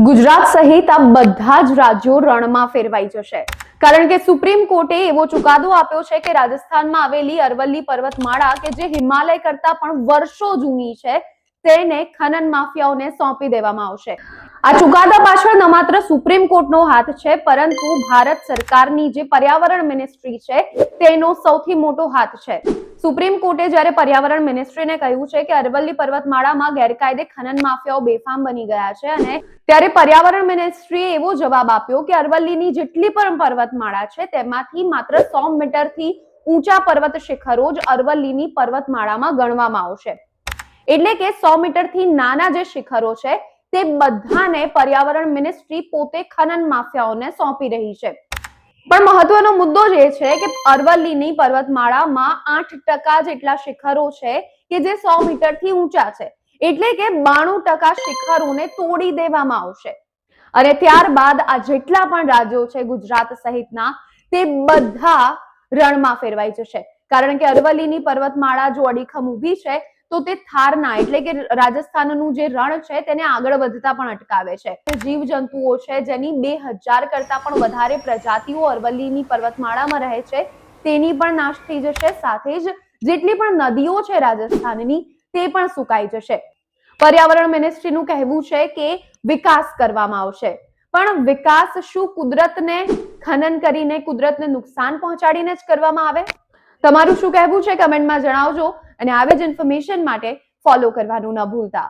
ગુજરાત સહિત આ બધા જ રાજ્યો રણમાં ફેરવાઈ જશે, કારણ કે સુપ્રીમ કોર્ટે એવો ચુકાદો આપ્યો છે કે રાજસ્થાનમાં આવેલી અરવલ્લી પર્વતમાળા કે જે હિમાલય કરતા પણ વર્ષો જૂની છે તેને ખનન માફિયાઓને સોંપી દેવામાં આવશે। આ ચુકાદા પાછળ ન માત્ર સુપ્રીમ કોર્ટનો હાથ છે, પરંતુ ભારત સરકારની જે પર્યાવરણ મિનિસ્ટ્રી છે તેનો સૌથી મોટો હાથ છે। સુપ્રીમ કોર્ટે જ્યારે પર્યાવરણ મિનિસ્ટ્રીને કહ્યું છે કે અરવલ્લી પર્વતમાળામાં ગેરકાયદે ખનન માફિયાઓ બેફામ બની ગયા છે, અને ત્યારે પર્યાવરણ મિનિસ્ટ્રીએ એવો જવાબ આપ્યો કે અરવલ્લીની જેટલી પણ પર્વતમાળા છે તેમાંથી માત્ર 100 મીટરથી ઊંચા પર્વત શિખરો જ અરવલ્લીની પર્વતમાળામાં ગણવામાં આવશે। એટલે કે 100 મીટરથી નાના જે શિખરો છે તે બધાને પર્યાવરણ મિનિસ્ટ્રી પોતે ખનન માફિયાઓને સોંપી રહી છે। પણ મહત્વનો મુદ્દો જે છે કે અરવલ્લીની પર્વતમાળામાં 8% જેટલા શિખરો છે કે જે 100 મીટરથી ઊંચા છે, એટલે કે 92% શિખરોને તોડી દેવામાં આવશે। અને ત્યારબાદ આ જેટલા પણ રાજ્યો છે ગુજરાત સહિતના તે બધા રણમાં ફેરવાઈ જશે, કારણ કે અરવલ્લીની પર્વતમાળા જો અડીખમ ઊભી છે તો તે થારના એટલે કે રાજસ્થાનનું જે રણ છે તેને આગળ વધતા પણ અટકાવે છે। જીવજંતુઓ છે જેની 2000 કરતા પણ વધારે પ્રજાતિઓ અરવલ્લીની પર્વતમાળામાં રહે છે તેની પણ નાશ થઈ જશે, સાથે જ જેટલી પણ નદીઓ છે રાજસ્થાનની તે પણ સુકાઈ જશે। પર્યાવરણ મિનિસ્ટ્રીનું કહેવું છે કે વિકાસ કરવામાં આવશે, પણ વિકાસ શું કુદરતને ખનન કરીને કુદરતને નુકસાન પહોંચાડીને જ કરવામાં આવે? તમારું શું કહેવું છે કમેન્ટમાં જણાવજો, અને આવી જ ઇન્ફોર્મેશન માટે ફોલો કરવાનું ન ભૂલતા।